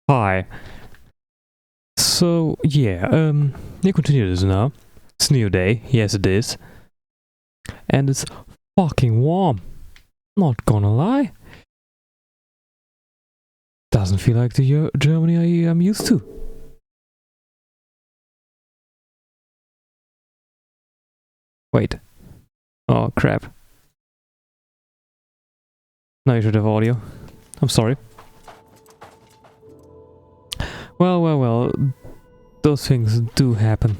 Hi. So, yeah, we continue this now. It's a new day, yes it is. And it's fucking warm. Not gonna lie. Doesn't feel like the Germany I'm used to. Wait. Oh, crap. Now you should have audio. I'm sorry. Well. Those things do happen.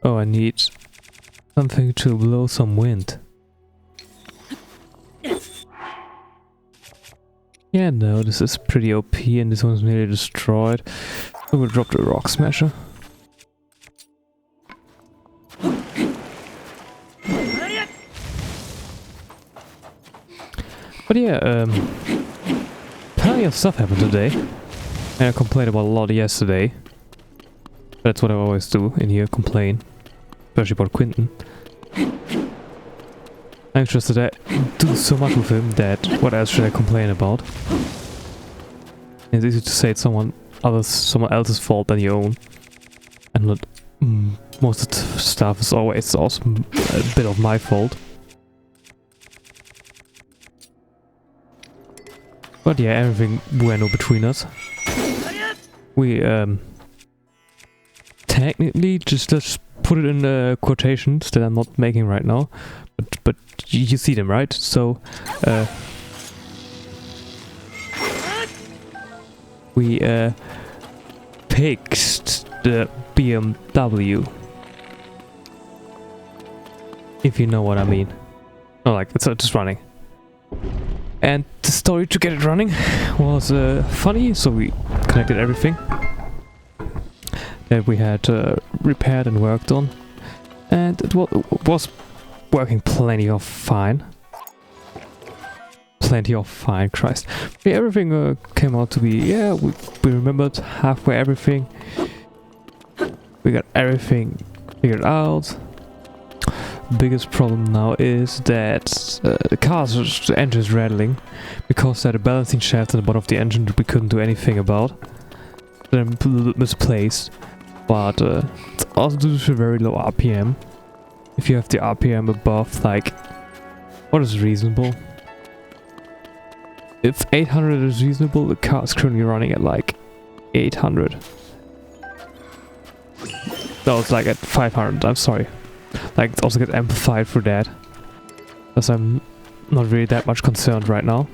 Oh, I need something to blow some wind. Yeah, no, this is pretty OP and this one's nearly destroyed. So we'll drop the rock smasher. But yeah, plenty of stuff happened today. And I complained about a lot yesterday. That's what I always do in here, complain. Especially about Quentin. I'm just that I do so much with him that what else should I complain about? It's easy to say it's someone else's fault than your own. And not most of the stuff is always also a bit of my fault. But yeah, everything bueno between us. We technically let's put it in the quotations that I'm not making right now, but you see them, right? So we fixed the BMW, if you know what I mean. Oh, like it's just running. And the story to get it running was funny, so we connected everything that we had repaired and worked on, and it was working plenty of fine. Christ. Yeah, everything came out to be, yeah, we remembered halfway everything. We got everything figured out. Biggest problem now is that the engine is rattling because there are balancing shafts in the bottom of the engine that we couldn't do anything about. They're misplaced, but it's also due to very low RPM. If you have the RPM above, like, what is reasonable? If 800 is reasonable, the car is currently running at like 800. No, it's like at 500, I'm sorry. Like, it also gets amplified for that. Because I'm not really that much concerned right now.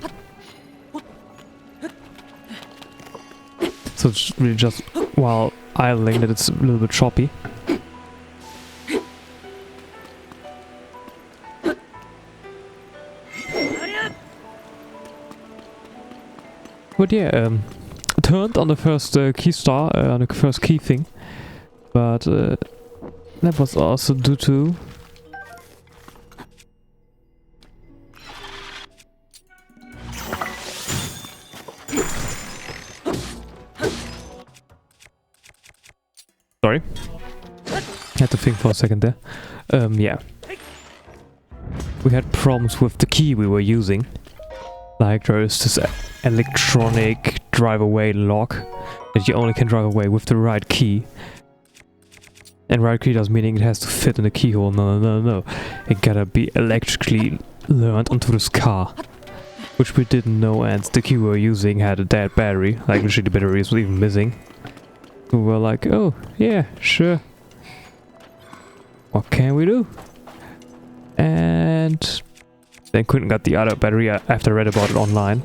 So it's really just while idling that it's a little bit choppy. But yeah, turned on the first key star, on the first key thing. But that was also due to sorry, had to think for a second there. Yeah, we had problems with the key we were using. Like, there is this electronic drive away lock that you only can drive away with the right key. And right key does meaning it has to fit in the keyhole. No. It gotta be electrically learned onto this car. Which we didn't know, and the key we were using had a dead battery. Like, literally the battery was even missing. We were like, oh, yeah, sure. What can we do? And then Quentin got the other battery after I read about it online.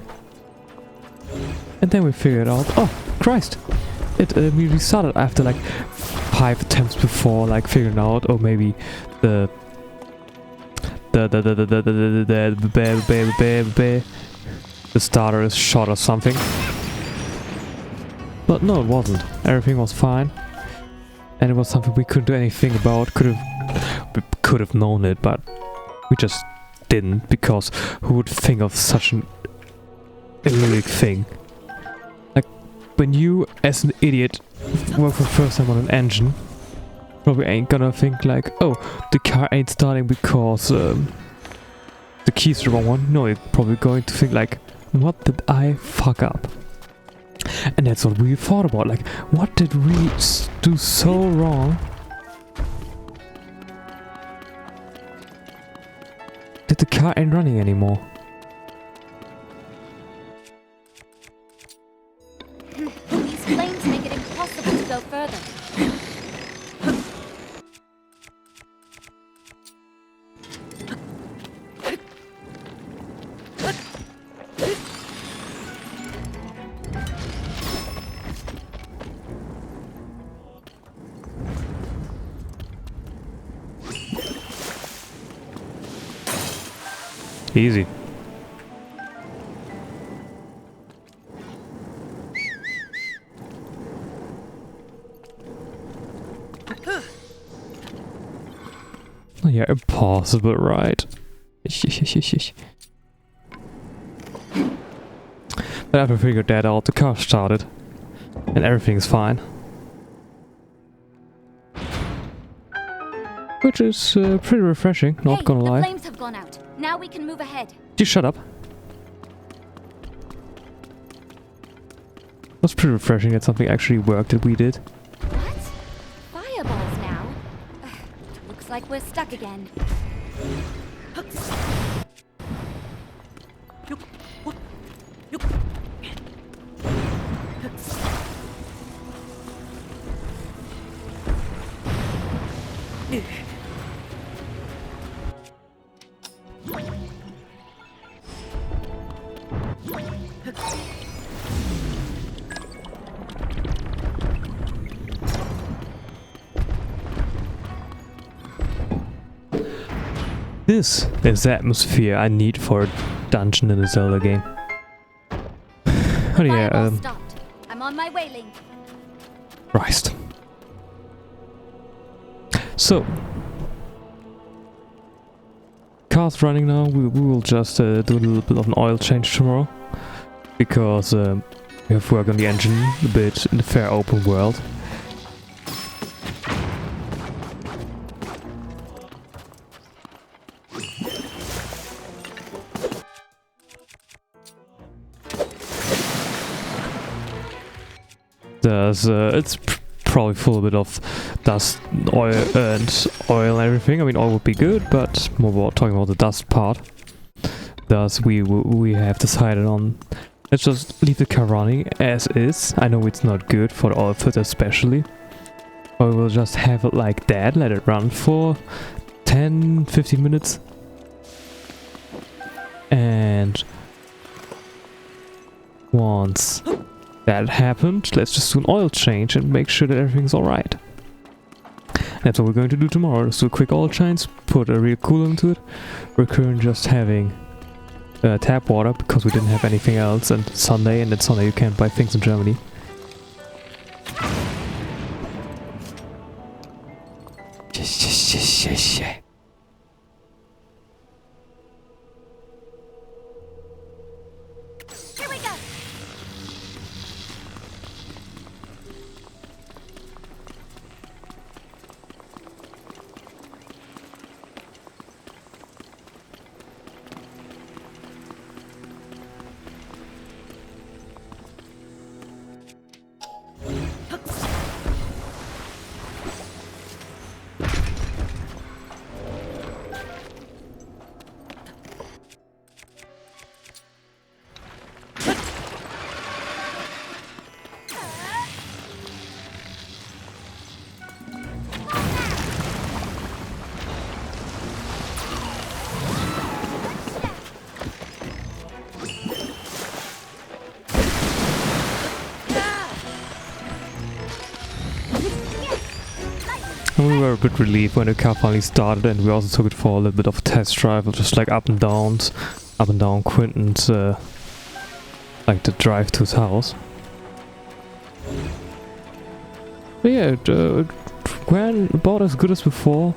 And then we figured out, oh, Christ. It immediately started after like 5 attempts before, like figuring out, oh, maybe the starter is shot or something. But no, it wasn't. Everything was fine, and it was something we couldn't do anything about. We could have known it, but we just didn't, because who would think of such an illogic thing? Like, when you, as an idiot, work for the first time on an engine, probably ain't gonna think like, oh, the car ain't starting because the key's the wrong one. No, you're probably going to think like, what did I fuck up? And that's what we thought about, like, what did we do so wrong? That the car ain't running anymore. These flames make it impossible to go further. Easy. Oh yeah, impossible, right? But after I figured that out, the car started. And everything's fine. Which is pretty refreshing, not gonna lie. The flames have gone out. Now we can move ahead. You shut up. That's pretty refreshing that something actually worked that we did. What? Fireballs now? Looks like we're stuck again. This is the atmosphere I need for a dungeon in a Zelda game. Oh yeah, Fireball stopped. I'm on my way, Link. Christ. So, car's running now. We will just do a little bit of an oil change tomorrow, because we have work on the engine a bit in the fair open world. It's probably full a bit of dust, oil and everything. I mean, oil would be good, but more about talking about the dust part. Thus, we have decided on, let's just leave the car running as is. I know it's not good for the oil filter especially, but we'll just have it like that. Let it run for 10-15 minutes, and once that happened, let's just do an oil change and make sure that everything's alright. That's what we're going to do tomorrow. Just do a quick oil change, put a real cooler into it. We're currently just having tap water because we didn't have anything else, and Sunday, and then Sunday you can't buy things in Germany. Here we go. And we were a bit relieved when the car finally started, and we also took it for a little bit of a test drive, just like up and down Quinton's, like the drive to his house. But yeah, it went about as good as before.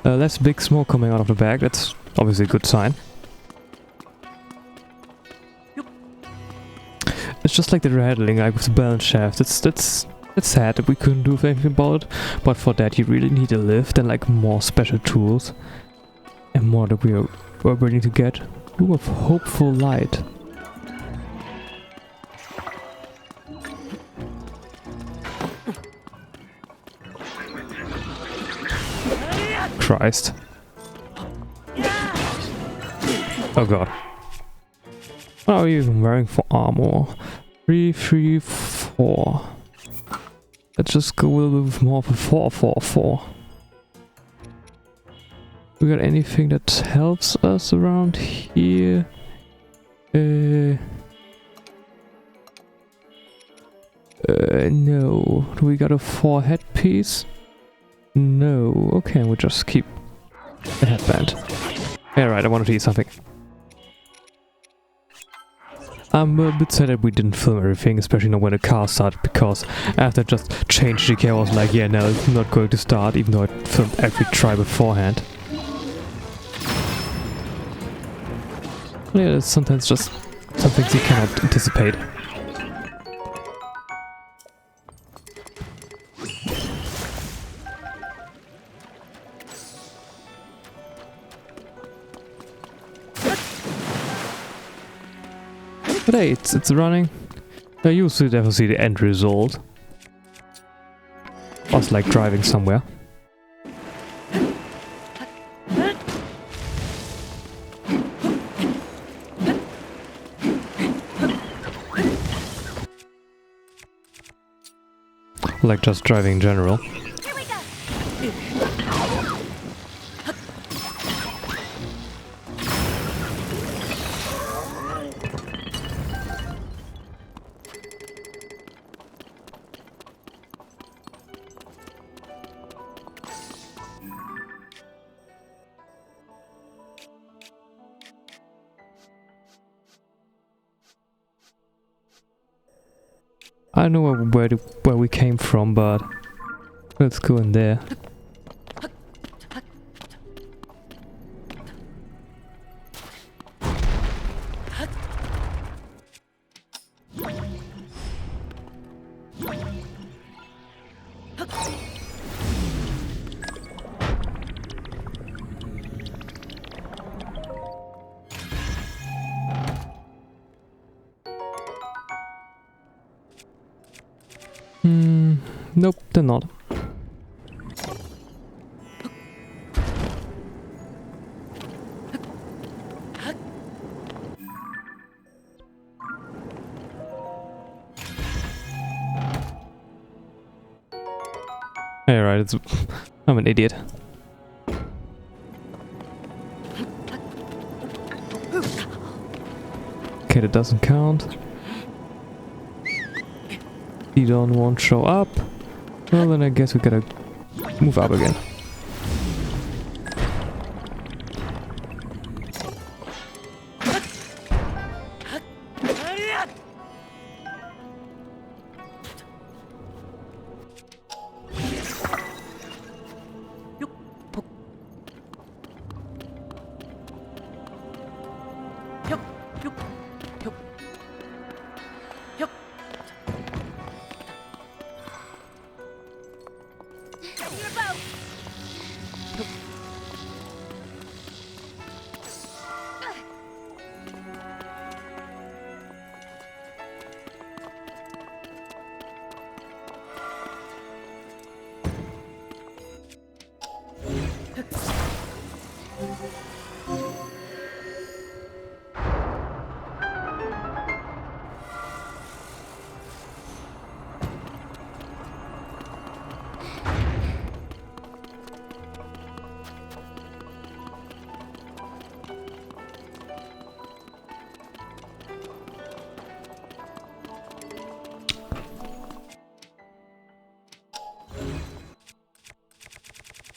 Less big smoke coming out of the bag, that's obviously a good sign. It's just like the rattling, like with the balance shaft, that's It's sad that we couldn't do anything about it, but for that you really need a lift and like more special tools. And more that we're willing to get. Room of Hopeful Light. Christ. Oh god. What are you even wearing for armor? 3, 3, 4. Let's just go a little bit more for 4, 4, 4. We got anything that helps us around here? No. Do we got a 4 headpiece? No. Okay, we'll just keep the headband. Yeah, right, I wanted to eat something. I'm a bit sad that we didn't film everything, especially not when the car started, because after I just changed the gear I was like, yeah, no, it's not going to start, even though I filmed every try beforehand. Yeah, it's sometimes just some things you cannot anticipate. But hey, it's running. I usually never see the end result. Us like driving somewhere. Like just driving in general. Here we go. I don't know where we came from, but let's go in there. Nope, they're not. Yeah, right, it's... I'm an idiot. Okay, that doesn't count. Edon won't show up. Well, then I guess we gotta move up again.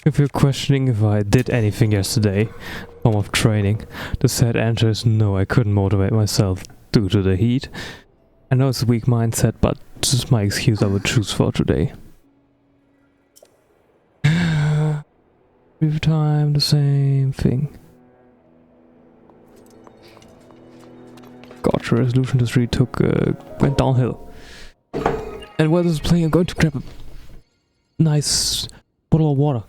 If you're questioning if I did anything yesterday, form of training, the sad answer is no, I couldn't motivate myself due to the heat. I know it's a weak mindset, but this is my excuse I would choose for today. Every time the same thing. Gotcha, resolution just really went downhill. And while this is playing, I'm going to grab a nice bottle of water.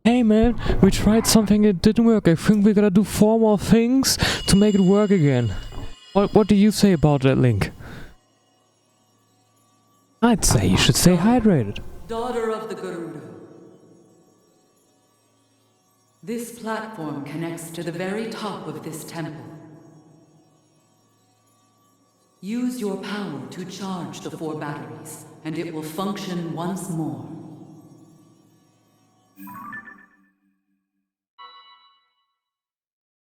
Hey man, we tried something, it didn't work. I think we gotta do 4 more things to make it work again. What do you say about that, Link? I'd say you should stay hydrated. Daughter of the Gerudo. This platform connects to the very top of this temple. Use your power to charge the 4 batteries, and it will function once more.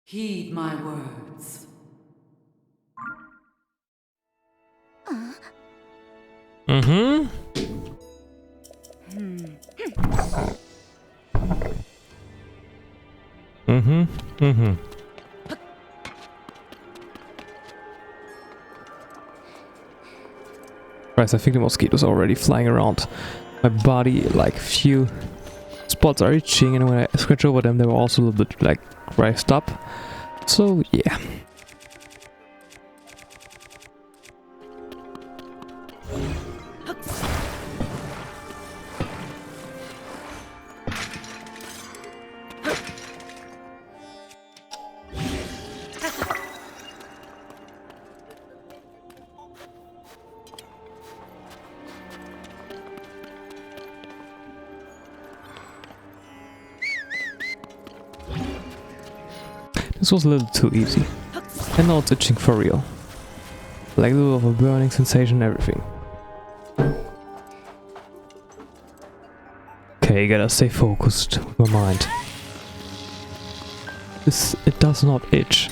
Heed my words. Mm-hmm. Mm-hmm. Mm-hmm. Christ, I think the mosquitoes are already flying around my body, like few spots are itching, and when I scratch over them they were also a little bit like raised up. So yeah. This was a little too easy. And now it's itching for real. Like a little of a burning sensation and everything. Okay, gotta stay focused with my mind. It does not itch.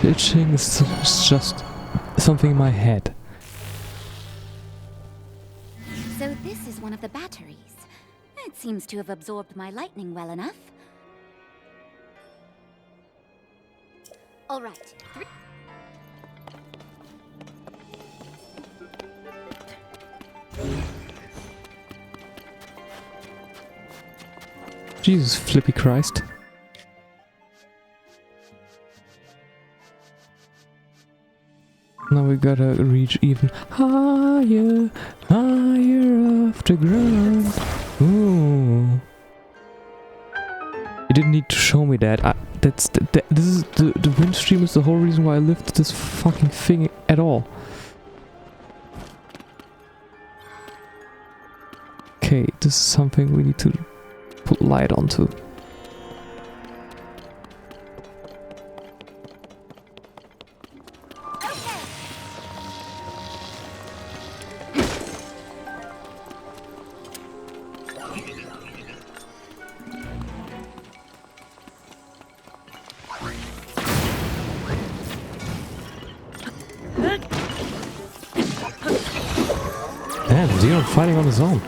The itching is just something in my head. So this is one of the batteries. It seems to have absorbed my lightning well enough. All right. Jesus flippy Christ. Now we gotta reach even higher, higher off the ground. Ooh. You didn't need to show me that. This is the wind stream is the whole reason why I lifted this fucking thing at all. Okay, this is something we need to put light onto. Damn, Xenon fighting on his own.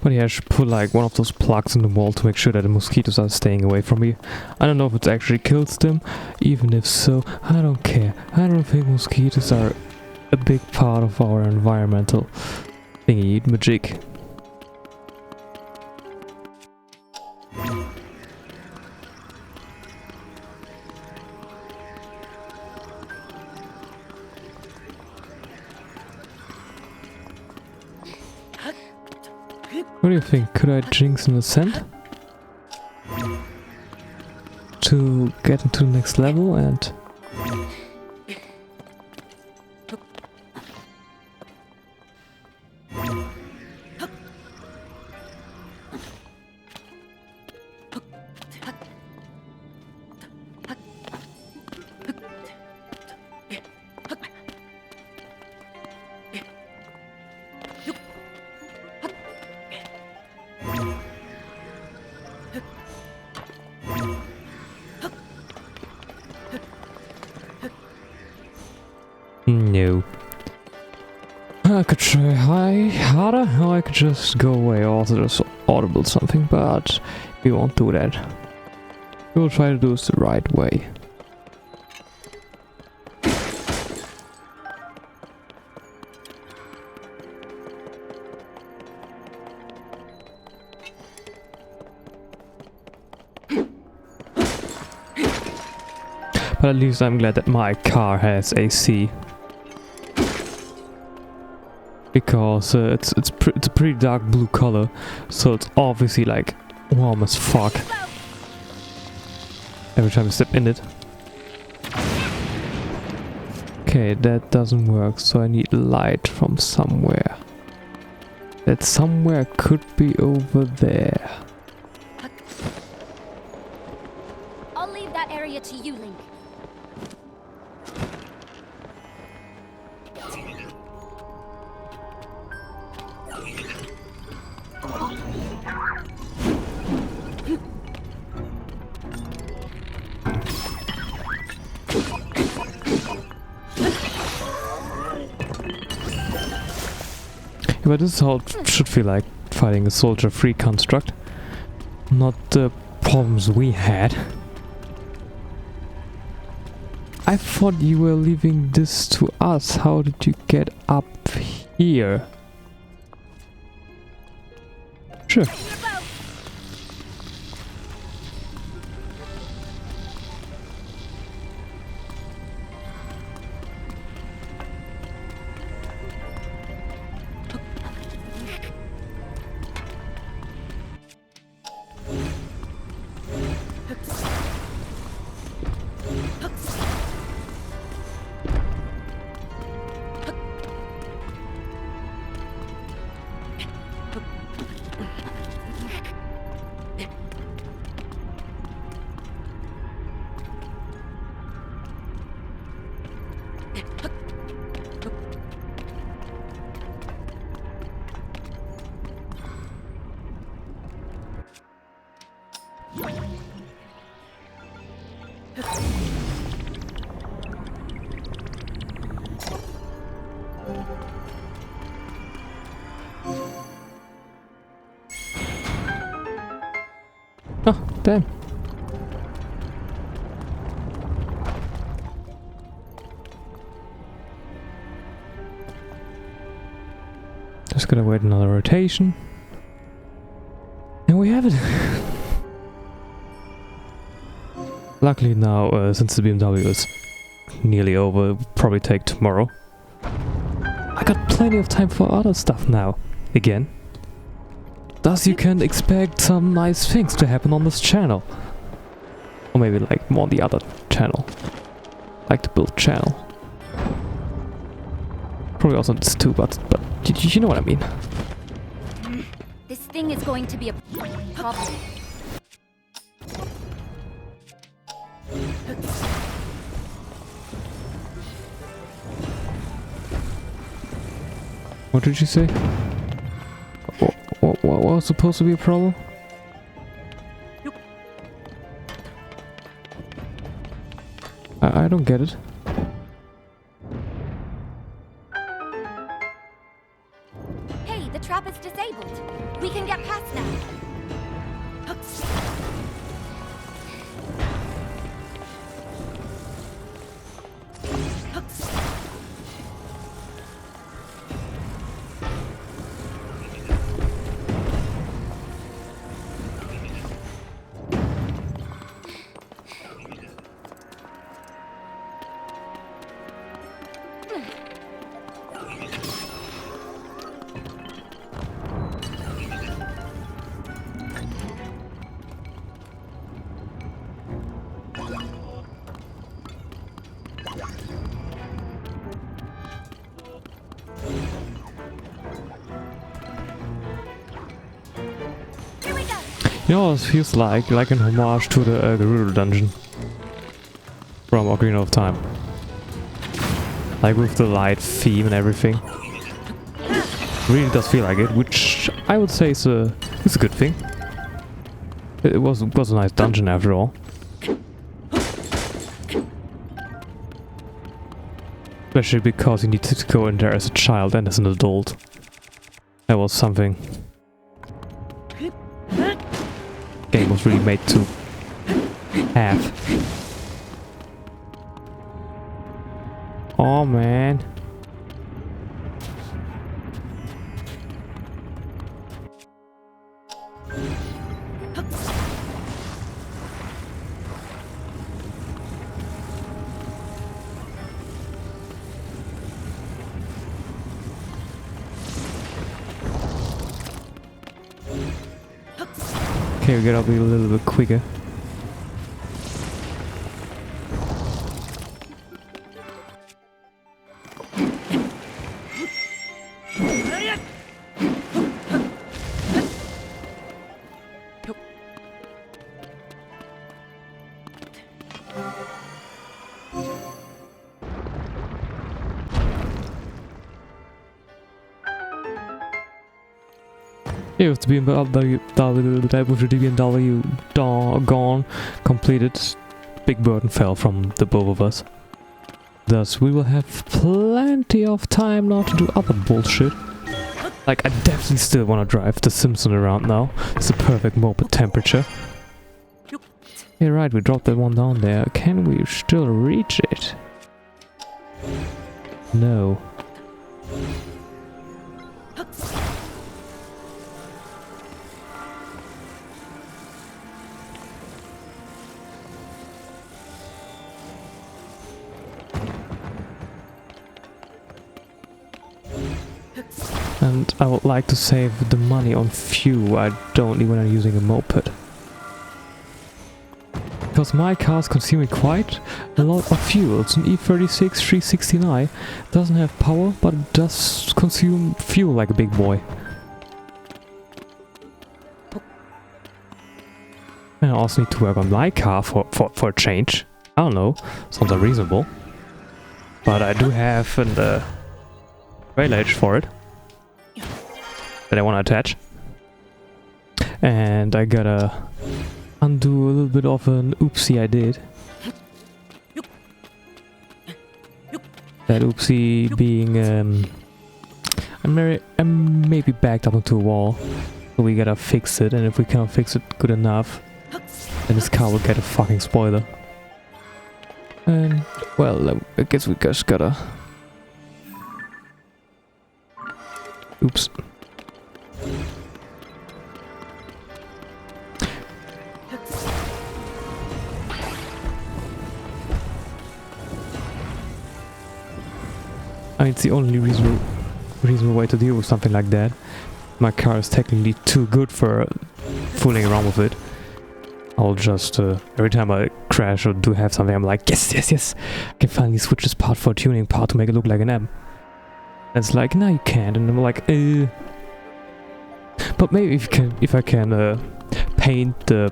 But yeah, I should put like one of those plugs in the wall to make sure that the mosquitoes are staying away from me. I don't know if it actually kills them. Even if so, I don't care. I don't think mosquitoes are a big part of our environmental thingy magic. What do you think? Could I jinx an ascent? To get into the next level and... I could try harder, or I could just go away, or also just audible something, but we won't do that. We will try to do this the right way. But at least I'm glad that my car has AC. Because it's a pretty dark blue color, so it's obviously like warm as fuck every time you step in it. Okay, that doesn't work, so I need light from somewhere. That somewhere could be over there. I'll leave that area to you, Link. But this is how it should feel like fighting a soldier-free construct. Not the problems we had. I thought you were leaving this to us. How did you get up here? Sure. Oh, damn. Just gotta wait another rotation. And we have it. Luckily now, since the BMW is nearly over, it'll probably take tomorrow. I got plenty of time for other stuff now. Again. Thus you can expect some nice things to happen on this channel. Or maybe like more on the other channel. Like the build channel. Probably also this too, but you know what I mean. This thing is going to be a problem. What did you say? What was supposed to be a problem? I don't get it. Hey, the trap is disabled. We can get past now. You know what it feels like an homage to the Gerudo dungeon from Ocarina of Time. Like with the light theme and everything. Really does feel like it, which I would say is a good thing. It was a nice dungeon after all. Especially because you needed to go in there as a child and as an adult. That was something. Game was really made to have. Oh man. Okay, we gotta be a little bit quicker. Yeah, with the BMW gone, completed, big burden fell from the both of us. Thus, we will have plenty of time now to do other bullshit. Like, I definitely still want to drive the Simpson around now. It's the perfect moped temperature. Yeah, right, we dropped that one down there. Can we still reach it? No. And I would like to save the money on fuel I don't need when I'm using a moped. Because my car's consuming quite a lot of fuel. It's an E36 369. Doesn't have power, but it does consume fuel like a big boy. And I also need to work on my car for a change. I don't know, sounds unreasonable. But I do have the rail edge for it that I want to attach. And I gotta undo a little bit of an oopsie I did. That oopsie being I'm maybe backed up into a wall. So we gotta fix it, and if we cannot fix it good enough, then this car will get a fucking spoiler. And well, I guess we just gotta... Oops. I mean, it's the only reasonable way to deal with something like that. My car is technically too good for fooling around with it. I'll just, every time I crash or do have something, I'm like, yes, yes, yes! I can finally switch this part for a tuning part to make it look like an M. And it's like, no, you can't. And I'm like, But maybe if I can paint the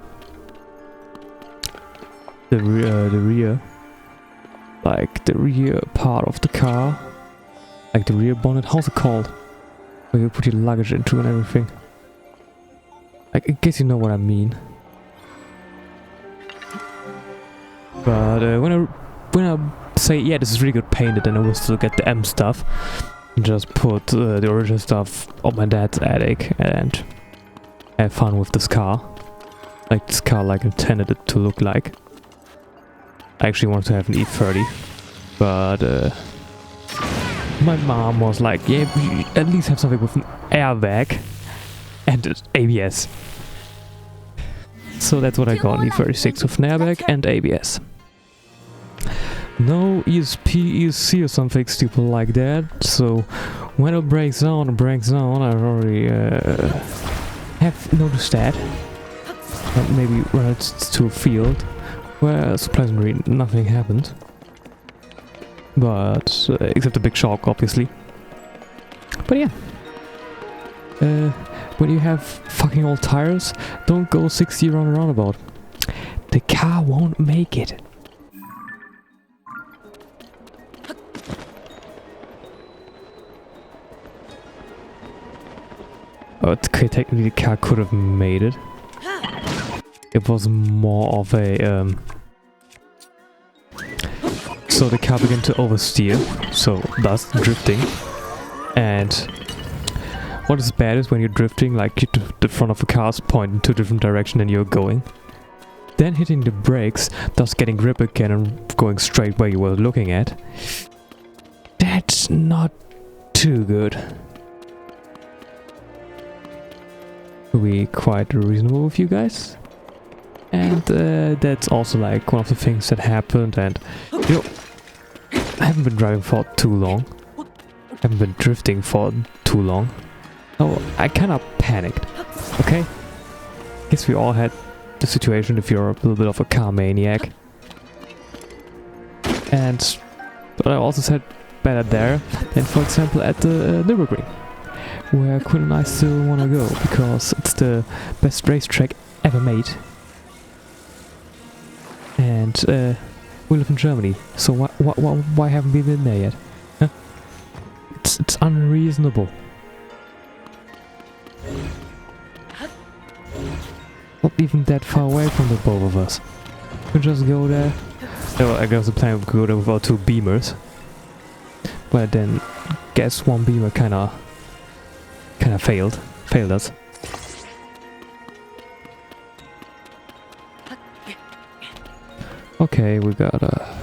rear, like the rear part of the car, like the rear bonnet. How's it called? Where you put your luggage into and everything. Like, I guess you know what I mean. But when I say, yeah, this is really good painted, then I will still get the M stuff. And just put the original stuff on my dad's attic and have fun with this car. Like this car like intended it to look like. I actually wanted to have an E30. But my mom was like, yeah, we at least have something with an airbag and ABS. So that's what I got, an E36 with an airbag and ABS. No ESP, ESC or something stupid like that. So when it breaks down, I already have noticed that. And maybe run it to a field where surprisingly nothing happened. But except a big shock, obviously. But yeah. When you have fucking old tires, don't go 60 around a roundabout. The car won't make it. Okay, technically the car could have made it. It was more of a So the car began to oversteer, so thus drifting. And what is bad is when you're drifting, like the front of the car is pointing to a different direction than you're going. Then hitting the brakes, thus getting grip again and going straight where you were looking at. That's not too good. To be quite reasonable with you guys. And that's also like one of the things that happened, and you know, I haven't been driving for too long. I haven't been drifting for too long. So I kinda panicked, okay? Guess we all had the situation if you're a little bit of a car maniac. And but I also said better there than for example at the Nürburgring, where Quinn and I still wanna go because it's the best racetrack ever made. And we live in Germany, so why haven't we been there yet? Huh? It's unreasonable. Not even that far away from the both of us. We could just go there. Oh, I guess the plan would go there with our 2 beamers. But then, guess one beamer kinda failed us. Okay, we gotta...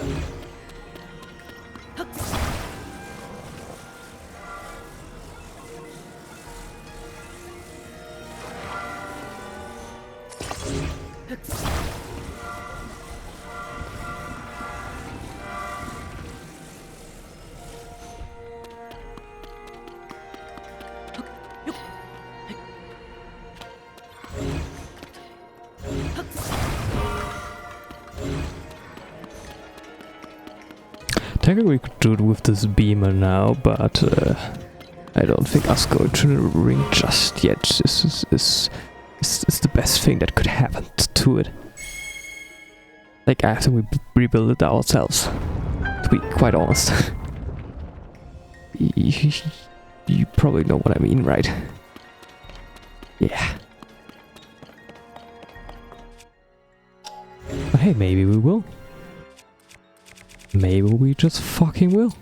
Technically we could do it with this beamer now, but I don't think us going to the ring just yet is the best thing that could happen to it. Like, after we rebuild it ourselves, to be quite honest. You probably know what I mean, right? Yeah. But hey, maybe we will. Maybe we just fucking will.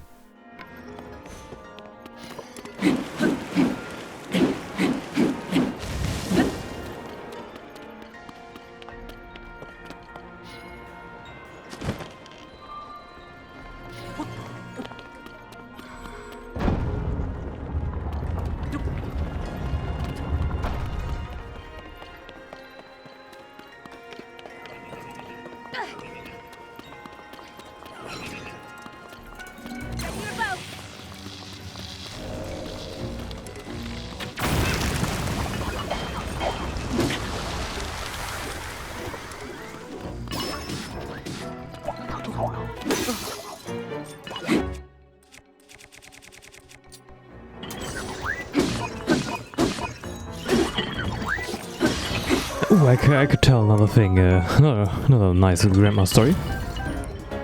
Ooh, I could tell another thing, another nice grandma story.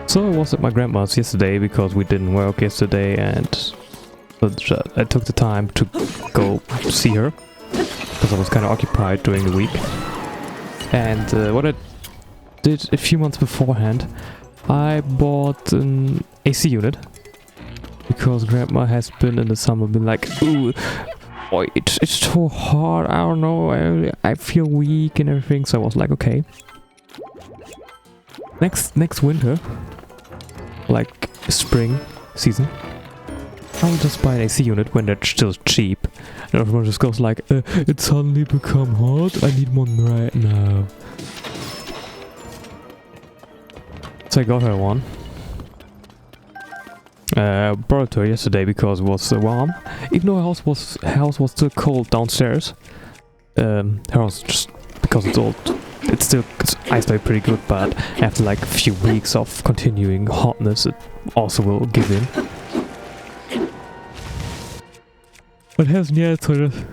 So I was at my grandma's yesterday because we didn't work yesterday, and I took the time to go see her because I was kind of occupied during the week. And what I did a few months beforehand, I bought an AC unit because grandma has been in the summer been like, ooh, boy, it's so hard, I don't know, I feel weak and everything, so I was like, okay. Next winter, like spring season, I'll just buy an AC unit when they're still cheap. And everyone just goes like, it suddenly become hot, I need one right now. So I got her one. Brought it to her yesterday because it was warm. Even though her house was still cold downstairs. Her house, just because it's old, it's isolated pretty good, but after like a few weeks of continuing hotness, it also will give in. But it hasn't yet, so I just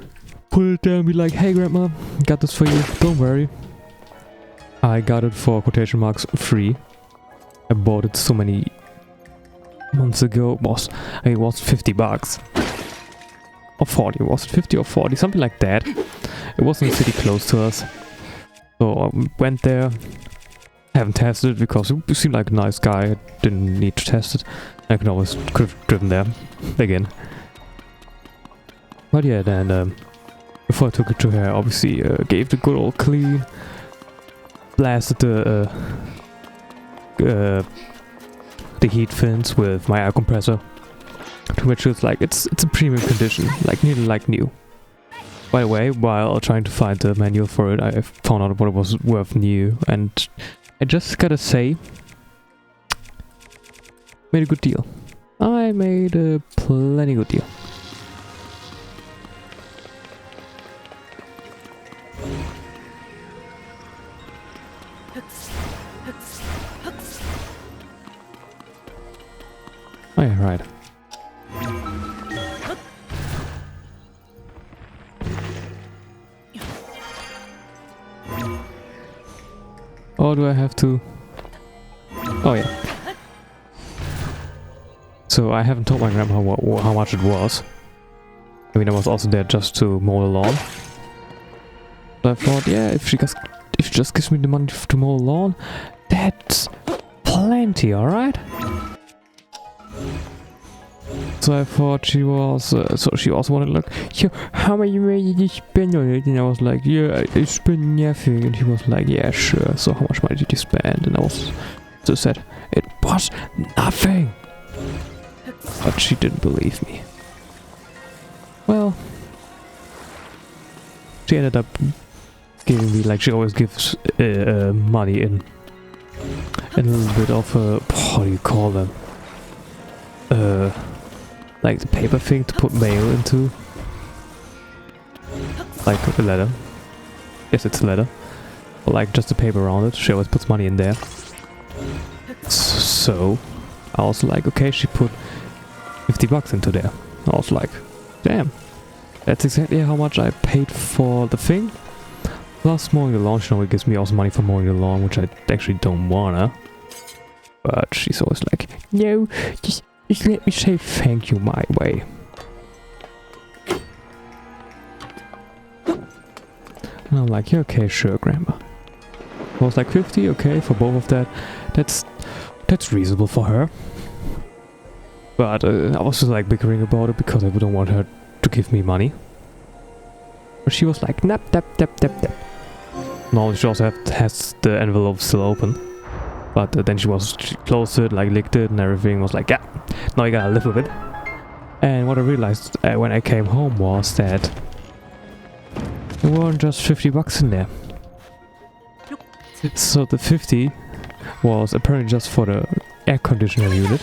put it down and be like, hey grandma, got this for you, don't worry. I got it for quotation marks free. I bought it so many months ago. It was 50 bucks. Or 40, was it 50 or 40? Something like that. It was in a city close to us. So I went there, Haven't tested it because he seemed like a nice guy. I didn't need to test it. I could have driven there again. But yeah, then before I took it to her, obviously gave the good old clean, blasted the heat fins with my air compressor, to which it's like it's in premium condition, like nearly like new. By the way, while trying to find the manual for it, I found out what it was worth new, and I just gotta say, made a good deal. I made a plenty good deal. Oh yeah, right. Or do I have to? Oh yeah. So I haven't told my grandma how much it was. I mean, I was also there just to mow the lawn. So I thought, yeah, if she just gives me the money to mow the lawn, that's plenty, alright? So I thought she was, so she also wanted to look, yeah, how much did you spend on it? And I was like, yeah, I spent nothing. And she was like, yeah, sure. So how much money did you spend? And I was just said, it was nothing. But she didn't believe me. Well, she ended up giving me, like she always gives money in a little bit of a, how do you call them? Like the paper thing to put mail into. Like a letter. Yes, it's a letter. Or like just the paper around it. She always puts money in there. So I was like, okay, she put 50 bucks into there. I was like, damn. That's exactly how much I paid for the thing. Plus mowing the lawn. She normally gives me also money for mowing the lawn, which I actually don't wanna. But she's always like, no, just let me say thank you my way. And I'm like, yeah, okay, sure, Grandma. I was like 50, okay, for both of that. That's reasonable for her. But I was just like bickering about it because I wouldn't want her to give me money. But she was like, nap, tap, tap, tap, tap. No, she also has the envelope still open. But then she closed it, like licked it and everything, was like, yeah, now you gotta live with it. And what I realized when I came home was that there weren't just 50 bucks in there. So the 50 was apparently just for the air conditioner unit,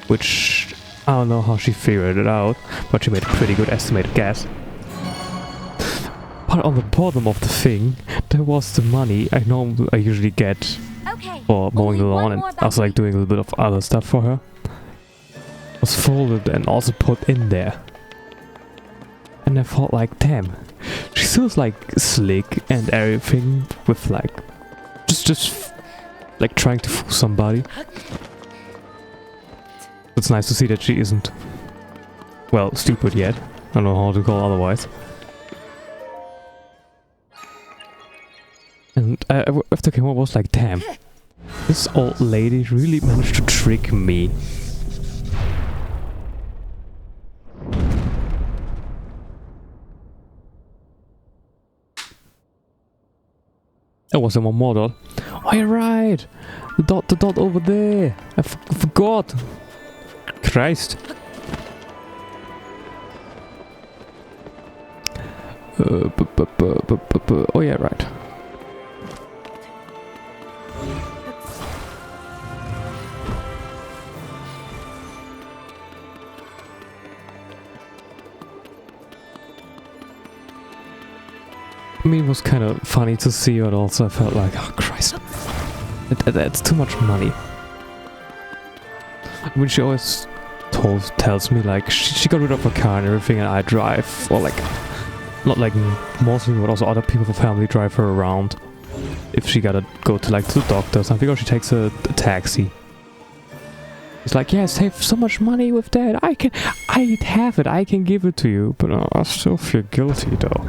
which I don't know how she figured it out, but she made a pretty good estimated guess. But on the bottom of the thing, there was the money I usually get for mowing the lawn, and also like doing a little bit of other stuff for her. It was folded and also put in there. And I thought like, damn, she feels like slick and everything with like, just like trying to fool somebody. It's nice to see that she isn't, well, stupid yet. I don't know how to call it otherwise. And after I came home, I was like, damn, this old lady really managed to trick me. There was one more dot. Oh, you're right! The dot over there! I forgot! Christ! Oh yeah, right. I mean, it was kind of funny to see, but also I felt like, oh Christ, that's too much money. I mean, she always tells me like she got rid of her car and everything, and I drive, or like, not like mostly, but also other people from family drive her around if she gotta go to like to the doctor or something, or she takes a taxi. It's like, yeah, save so much money with that. I have it. I can give it to you, but I still feel guilty though.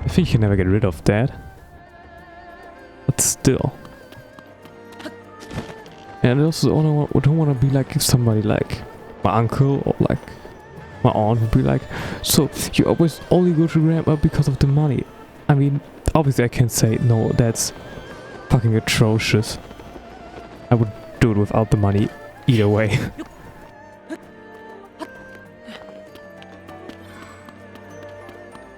I think you can never get rid of that. But still. And I also don't want to be like somebody like my uncle or like my aunt would be like, so you always only go to grandma because of the money. I mean, obviously I can say no, that's fucking atrocious. I would do it without the money either way.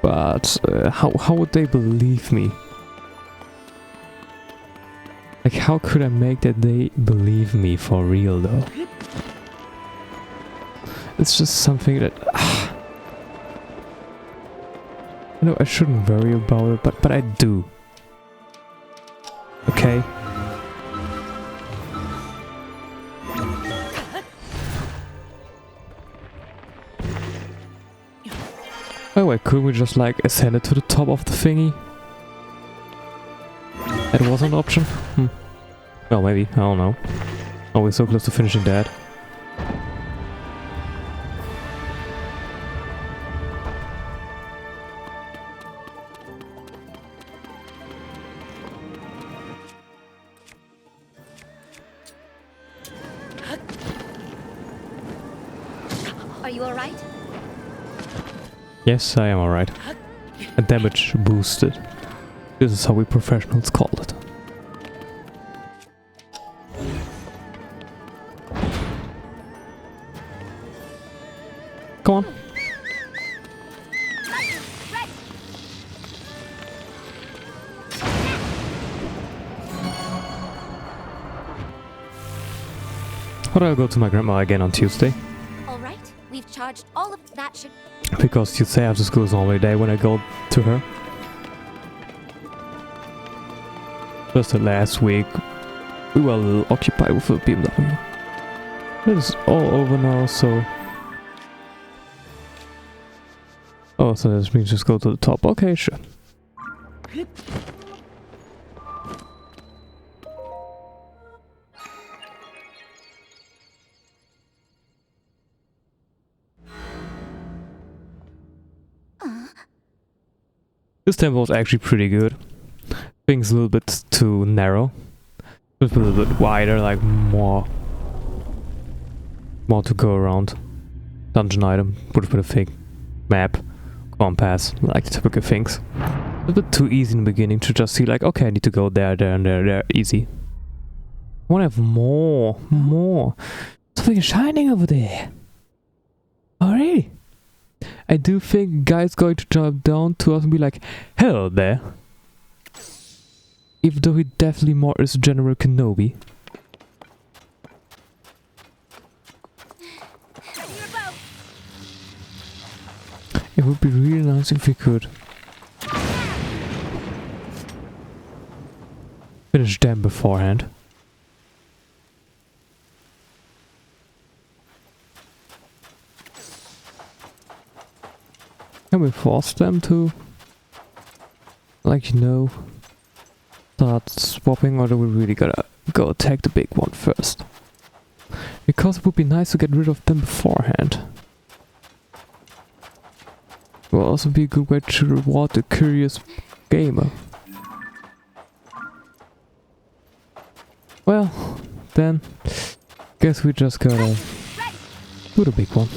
But how would they believe me? Like, how could I make that they believe me for real though? It's just something that you know, I shouldn't worry about it, but I do. Okay? Oh wait, couldn't we just like ascend it to the top of the thingy? That was an option? Well, maybe, I don't know. Oh, we're so close to finishing that. Are you alright? Yes, I am alright. A damage boosted. This is how we professionals call it. Come on. But I'll go to my grandma again on Tuesday. Alright, we've charged all of that should... Because Tuesday after school is the only day when I go to her. Just the last week, we were a little occupied with the BMW. It is all over now, so... Oh, so this means just go to the top. Okay, sure. This temple was actually pretty good. Things a little bit too narrow. Just a little bit wider, like more to go around. Dungeon item, put a thing. Map, compass, like the typical things. A bit too easy in the beginning to just see like, okay, I need to go there, there, and there, there, easy. I want to have more. Something shining over there. Alrighty. I do think a guy's going to jump down to us and be like, hello there. Even though he definitely more is General Kenobi. It would be really nice if we could finish them beforehand. Can we force them to, like, you know, start swapping, or do we really gotta go attack the big one first? Because it would be nice to get rid of them beforehand. It will also be a good way to reward the curious gamer. Well, then, guess we just gotta do the big one.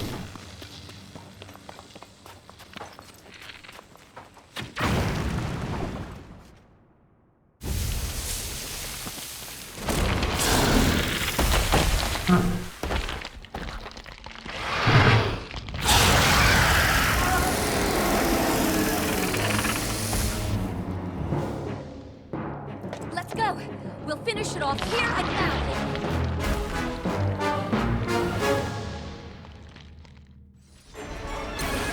Let's go! We'll finish it off here and now!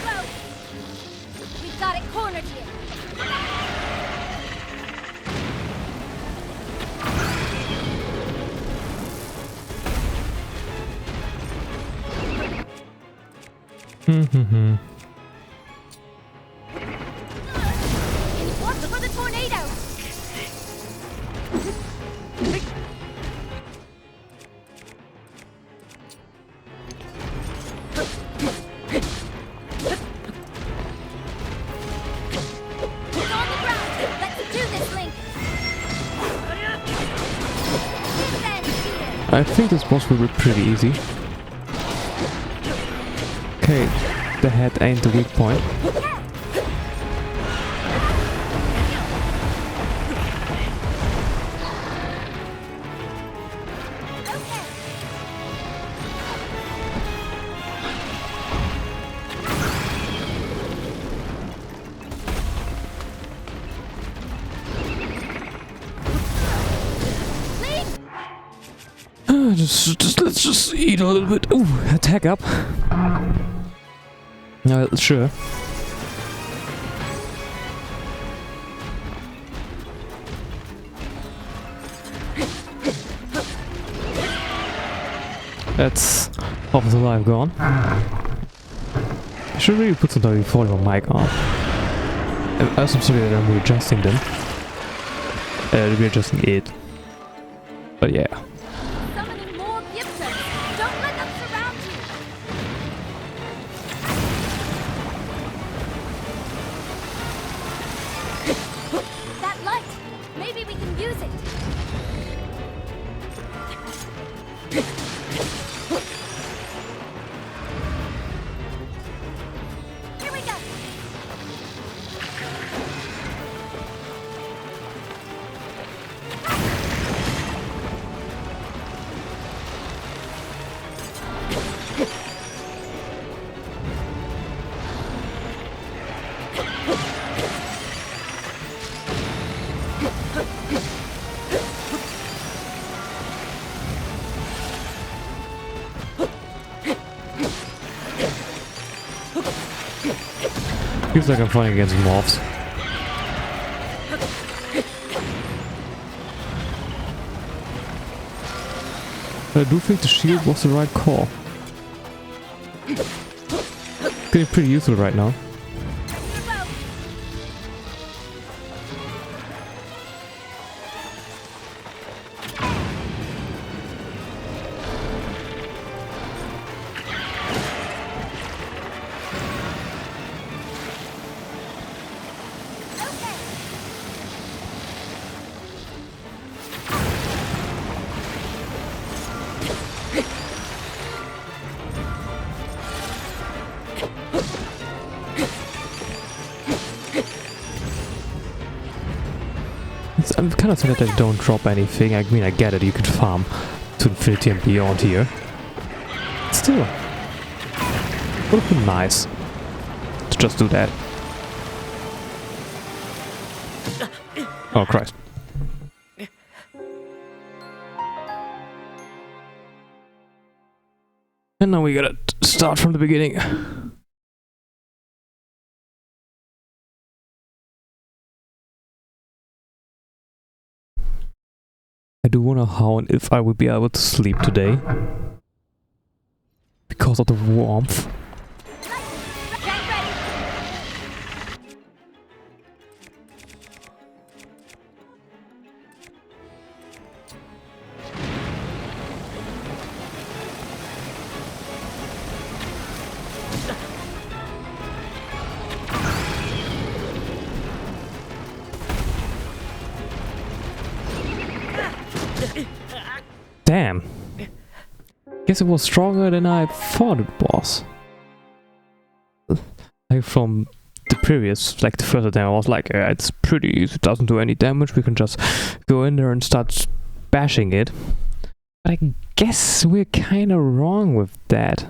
Go! We've got it cornered here! Watch for the tornado! It's on the ground! Let's do this, Link! This ends here! I think this boss will be pretty easy. Okay, the head ain't the weak point. Let's just eat a little bit. Ooh, attack up. Sure. That's half of the life gone. I should really put some volume on mic on. I'm sorry that I'm readjusting them. Readjusting it. But yeah. Summoning more gifts. Don't let them surround you. That light. Maybe we can use it. Here we go. Feels like I'm fighting against mobs. But I do think the shield was the right call. Getting pretty useful right now. I'm kind of sad that I don't drop anything. I mean, I get it, you can farm to infinity and beyond here. Still, would have been nice to just do that. Oh Christ. And now we gotta start from the beginning. I do wonder how and if I would be able to sleep today. Because of the warmth. Damn. Guess it was stronger than I thought it was. Like from the previous, like the first time I was like, it's pretty easy, it doesn't do any damage, we can just go in there and start bashing it. But I guess we're kinda wrong with that.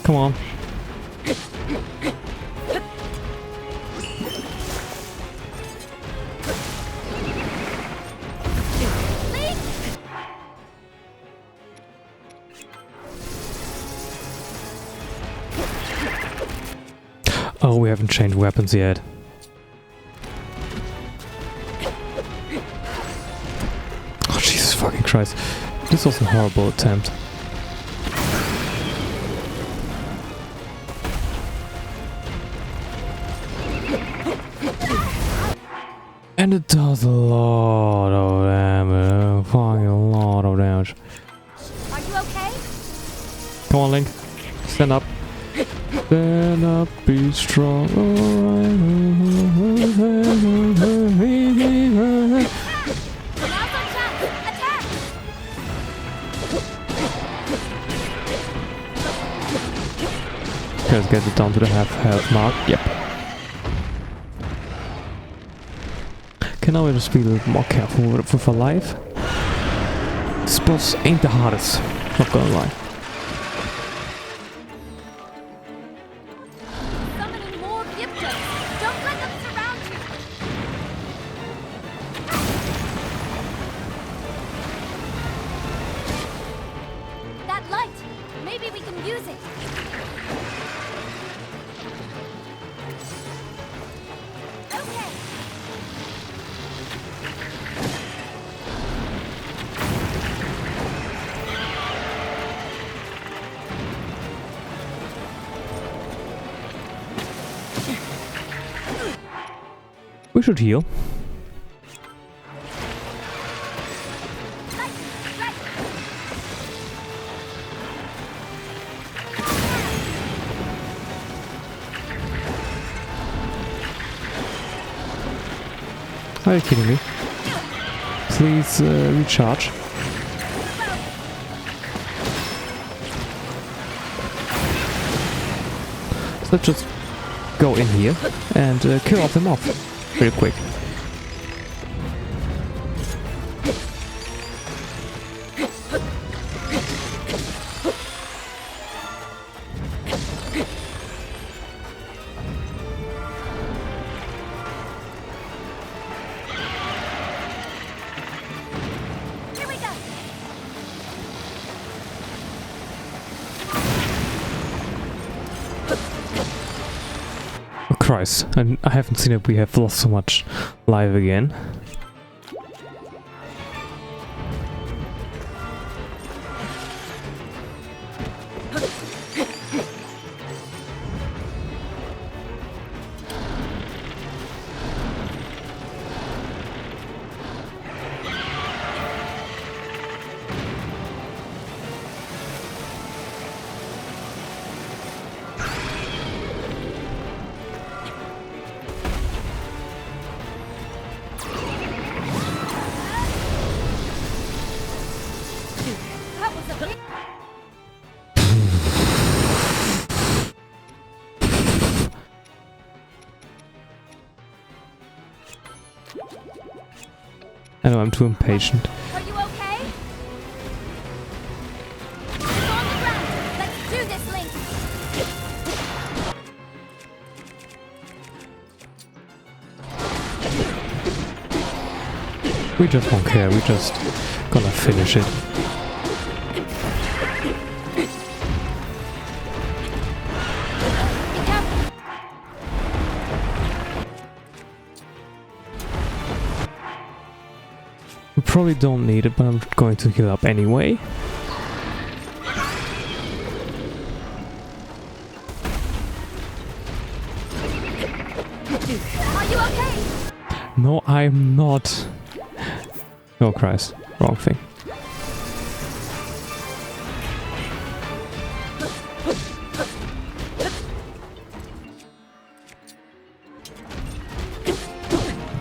Come on. Oh, we haven't changed weapons yet. Oh, Jesus fucking Christ. This was a horrible attempt. And it does a lot of damage. A fucking lot of damage. Are you okay? Come on, Link. Stand up. Stand up, be strong. Now's our chance! Attack! Okay, let's get it down to the half health mark. Yep. Okay, now we just be a little more careful with our life. This boss ain't the hardest, not gonna lie. Summoning more gifters! Don't let them surround you! That light! Maybe we can use it! Okay! We should heal. Are you kidding me? Please recharge. So let's just go in here and kill off them off real quick. Here we go! Oh Christ, and I haven't seen it, we have lost so much life again. That was a big... I know I'm too impatient. Are you okay? It's on the ground! Let's do this, Link! We just won't care, we just gonna finish it. Be careful! We probably don't need it, but I'm going to heal up anyway. Are you okay? No, I'm not. Oh Christ, wrong thing.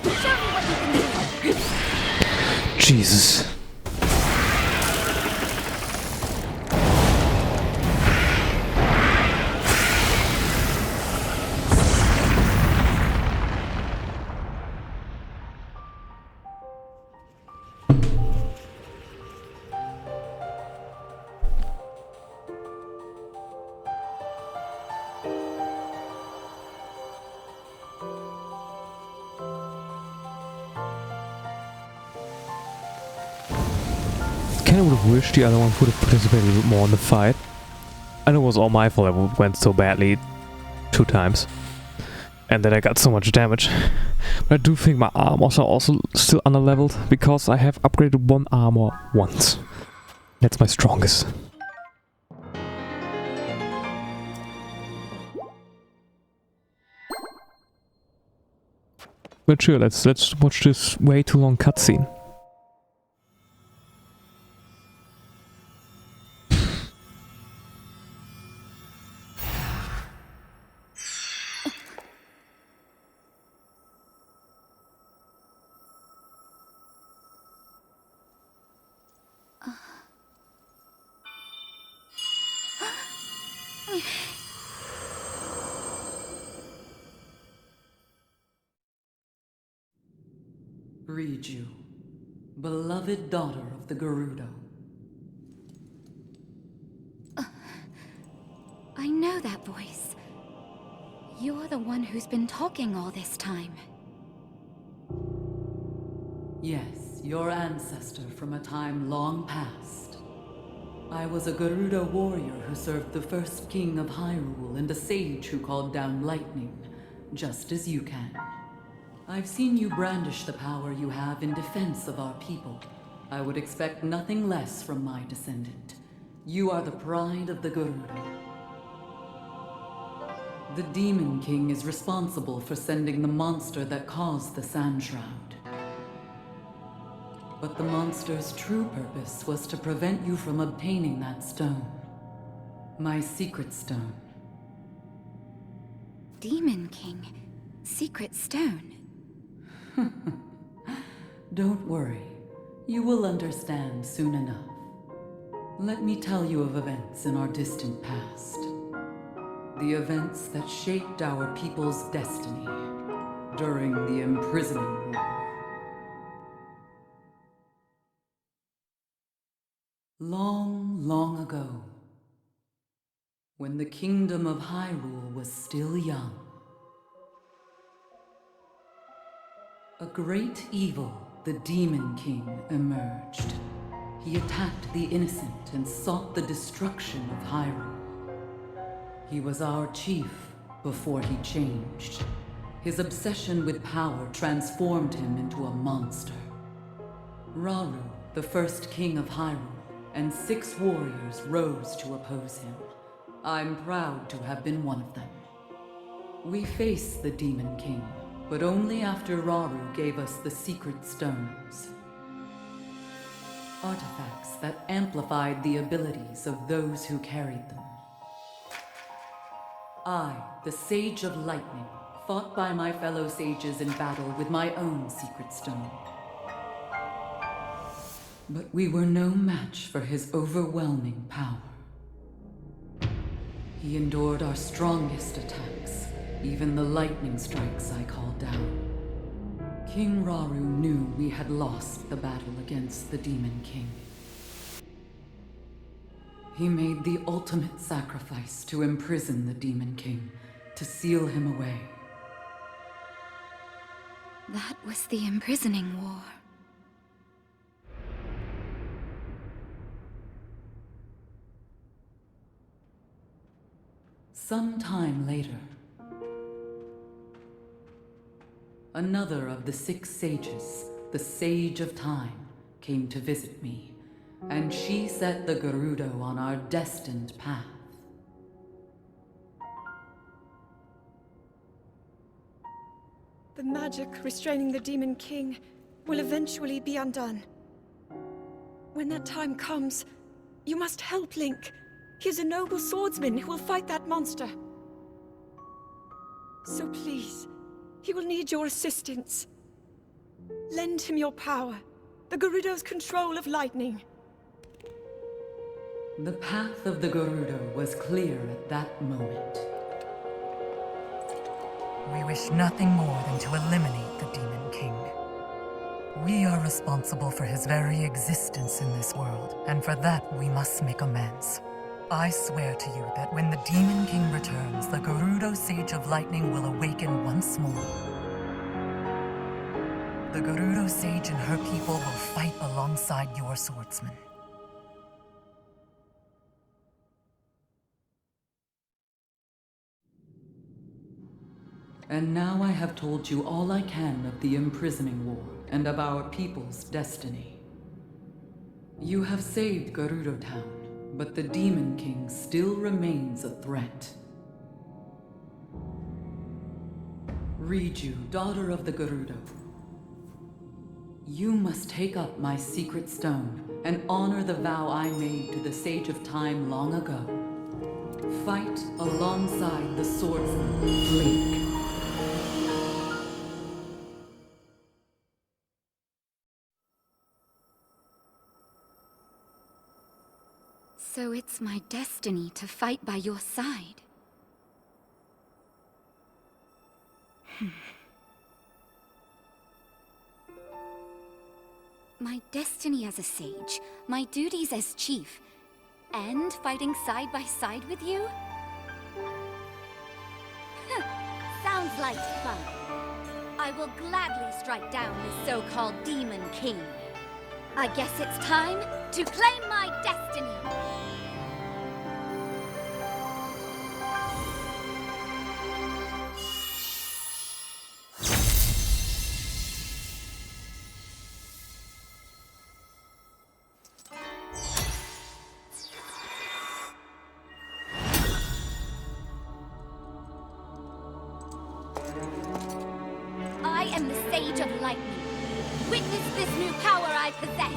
Show me what you can do! Jesus. Kinda would have wished the other one would have participated a bit more in the fight. I know it was all my fault I went so badly 2 times. And then I got so much damage. But I do think my armors are also still under-leveled, because I have upgraded one armor once. That's my strongest. But sure, let's watch this way too long cutscene. Riju, beloved daughter of the Gerudo. I know that voice. You're the one who's been talking all this time. Yes, your ancestor from a time long past. I was a Gerudo warrior who served the first king of Hyrule and a sage who called down lightning, just as you can. I've seen you brandish the power you have in defense of our people. I would expect nothing less from my descendant. You are the pride of the Gerudo. The Demon King is responsible for sending the monster that caused the Sand Shroud. But the monster's true purpose was to prevent you from obtaining that stone. My secret stone. Demon King. Secret stone. Don't worry. You will understand soon enough. Let me tell you of events in our distant past. The events that shaped our people's destiny during the imprisoning war. Long, long ago, when the kingdom of Hyrule was still young, a great evil, the Demon King, emerged. He attacked the innocent and sought the destruction of Hyrule. He was our chief before he changed. His obsession with power transformed him into a monster. Rauru, the first king of Hyrule, and 6 warriors rose to oppose him. I'm proud to have been one of them. We faced the Demon King, but only after Rauru gave us the secret stones. Artifacts that amplified the abilities of those who carried them. I, the Sage of Lightning, fought by my fellow sages in battle with my own secret stone. But we were no match for his overwhelming power. He endured our strongest attacks, even the lightning strikes I called down. King Rauru knew we had lost the battle against the Demon King. He made the ultimate sacrifice to imprison the Demon King, to seal him away. That was the imprisoning war. Some time later, another of the 6 sages, the Sage of Time, came to visit me, and she set the Gerudo on our destined path. The magic restraining the Demon King will eventually be undone. When that time comes, you must help Link. He is a noble swordsman who will fight that monster. So please, he will need your assistance. Lend him your power, the Gerudo's control of lightning. The path of the Gerudo was clear at that moment. We wish nothing more than to eliminate the Demon King. We are responsible for his very existence in this world, and for that we must make amends. I swear to you that when the Demon King returns, the Gerudo Sage of Lightning will awaken once more. The Gerudo Sage and her people will fight alongside your swordsmen. And now I have told you all I can of the imprisoning war and of our people's destiny. You have saved Gerudo Town, but the Demon King still remains a threat. Riju, daughter of the Gerudo, you must take up my secret stone and honor the vow I made to the Sage of Time long ago. Fight alongside the swordsman, Link. So it's my destiny to fight by your side. My destiny as a sage, my duties as chief, and fighting side by side with you? Sounds like fun. I will gladly strike down the so-called Demon King. I guess it's time to claim my destiny! I am the Sage of Lightning. Witness this new power I possess.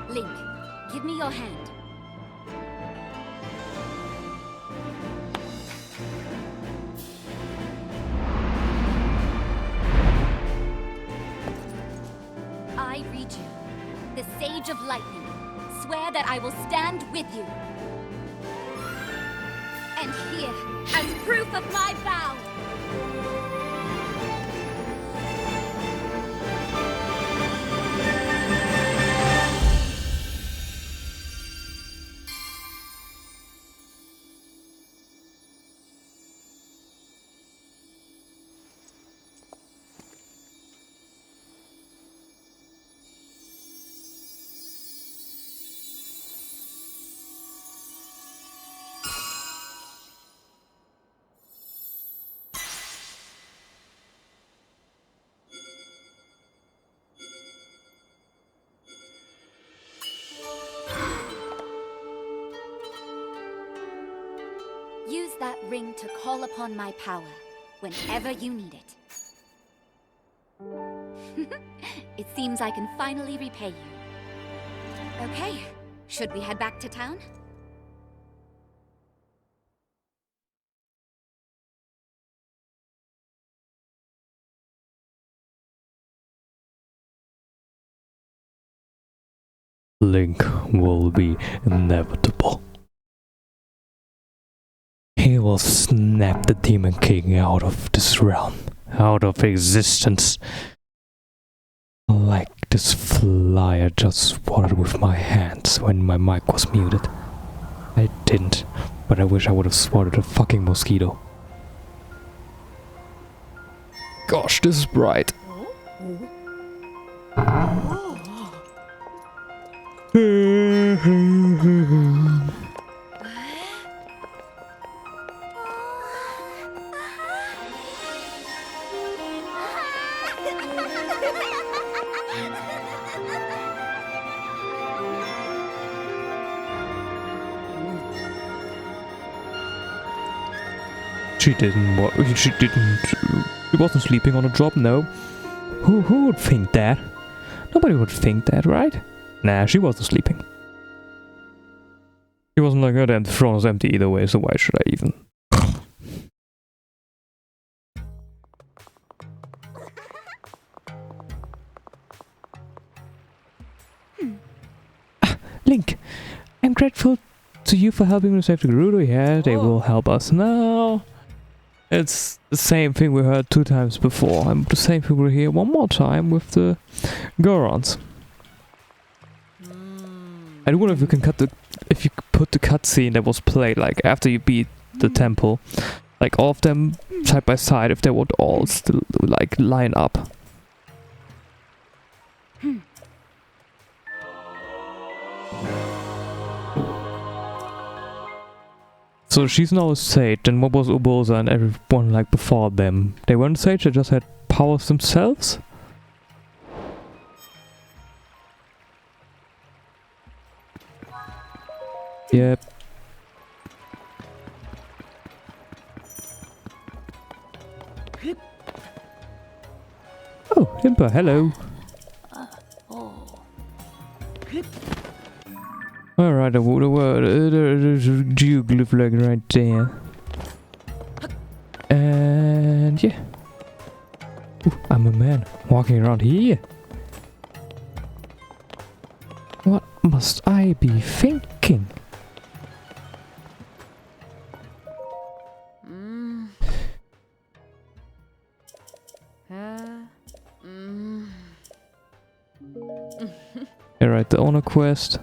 Link, give me your hand. I, Riju, the Sage of Lightning, swear that I will stand with you. And here, as proof of my vow, use that ring to call upon my power whenever you need it. It seems I can finally repay you. Okay, should we head back to town? Link will be inevitable. He will snap the Demon King out of this realm, out of existence. Like this fly I just swatted with my hands when my mic was muted. I didn't, but I wish I would have swatted a fucking mosquito. Gosh, this is bright. She wasn't sleeping on a job, no. Who would think that? Nobody would think that, right? Nah, she wasn't sleeping. She wasn't like, oh damn, the throne is empty either way, so why should I even? Link, I'm grateful to you for helping me save the Gerudo. Yeah, they will help us now. It's the same thing we heard 2 times before, and the same thing we'll hear one more time with the Gorons. I don't know if you can if you put the cutscene that was played like after you beat the temple Like all of them side by side, if they would all still like line up. So she's now a sage, and what was Urbosa and everyone like before them? They weren't sage, they just had powers themselves? Yep. Oh, Impa, hello. Alright, the word, there's a geoglyph like right there. And yeah. Ooh, I'm a man walking around here. What must I be thinking? Alright, the owner quest.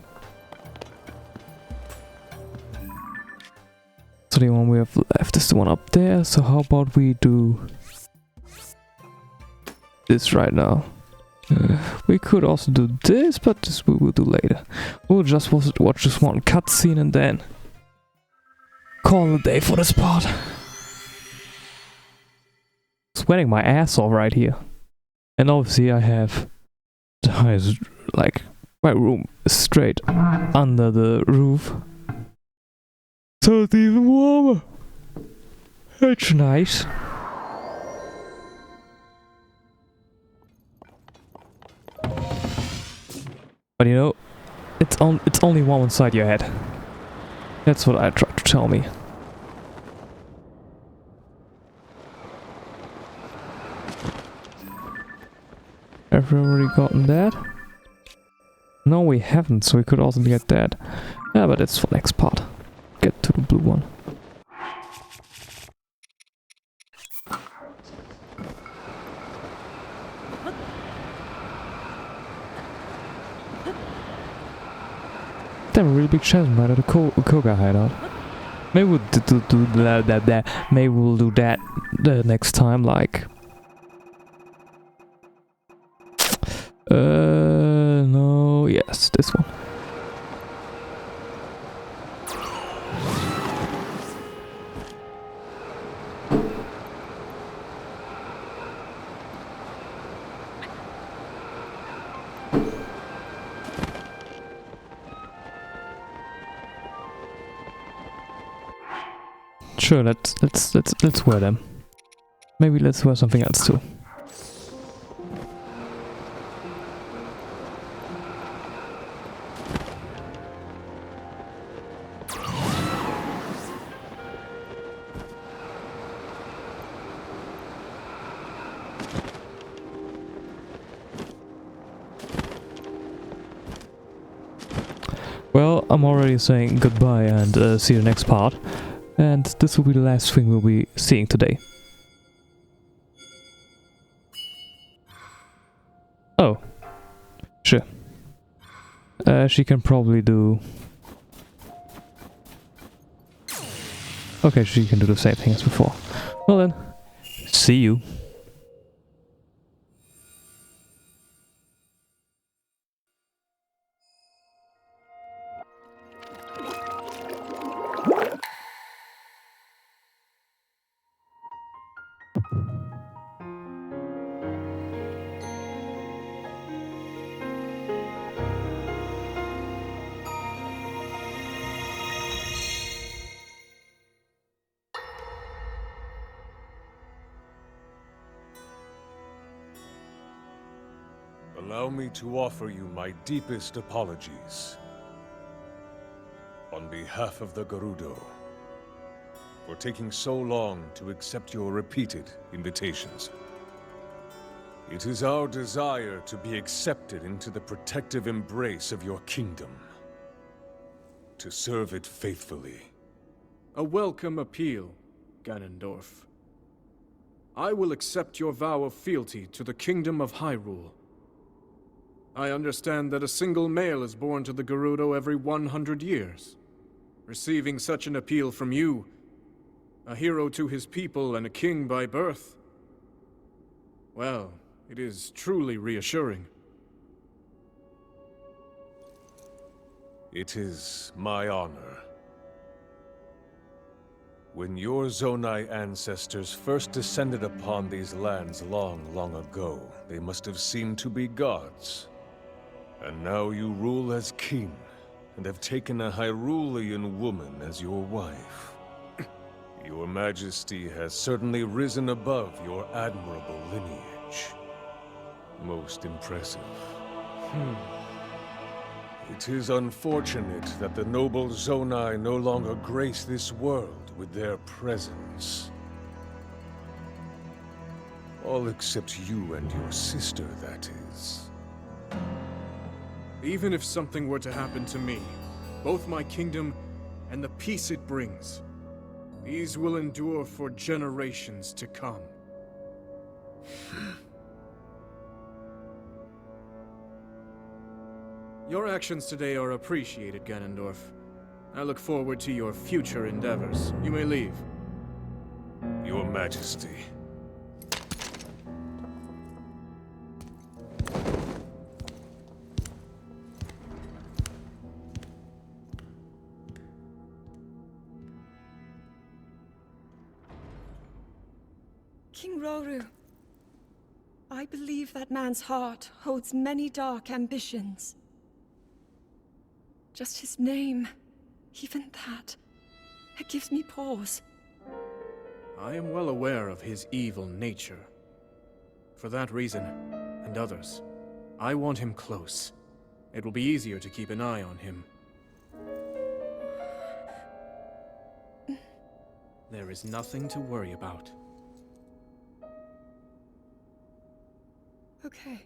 So the one we have left is the one up there, so how about we do this right now? We could also do this, but this we will do later. We'll just watch this one cutscene and then call it a day for this part. Sweating my ass off right here. And obviously I have the highest, like, my room is straight under the roof. So it's even warmer. That's nice. But you know, it's only warm inside your head. That's what I tried to tell me. Have we already gotten that? No, we haven't, so we could also get that. Yeah, but it's for next part. Get to the blue one. Damn, a really big chasm right at the Koga hideout. Maybe we'll do that. Maybe we'll do that the next time, like. No, yes, this one. Sure, let's wear them. Maybe let's wear something else too. Well, I'm already saying goodbye and see you next part. And this will be the last thing we'll be seeing today. Oh. Sure. She can probably do... Okay, she can do the same thing as before. Well then, see you. Allow me to offer you my deepest apologies. On behalf of the Gerudo, for taking so long to accept your repeated invitations. It is our desire to be accepted into the protective embrace of your kingdom. To serve it faithfully. A welcome appeal, Ganondorf. I will accept your vow of fealty to the Kingdom of Hyrule. I understand that a single male is born to the Gerudo every 100 years. Receiving such an appeal from you A hero to his people and a king by birth. Well, it is truly reassuring. It is my honor. When your Zonai ancestors first descended upon these lands long, long ago, they must have seemed to be gods. And now you rule as king, and have taken a Hyrulean woman as your wife. Your Majesty has certainly risen above your admirable lineage. Most impressive. It is unfortunate that the noble Zonai no longer grace this world with their presence. All except you and your sister, that is. Even if something were to happen to me, both my kingdom and the peace it brings, these will endure for generations to come. Your actions today are appreciated, Ganondorf. I look forward to your future endeavors. You may leave. Your Majesty. King Roru, I believe that man's heart holds many dark ambitions. Just his name, even that, it gives me pause. I am well aware of his evil nature. For that reason, and others, I want him close. It will be easier to keep an eye on him. There is nothing to worry about. Okay.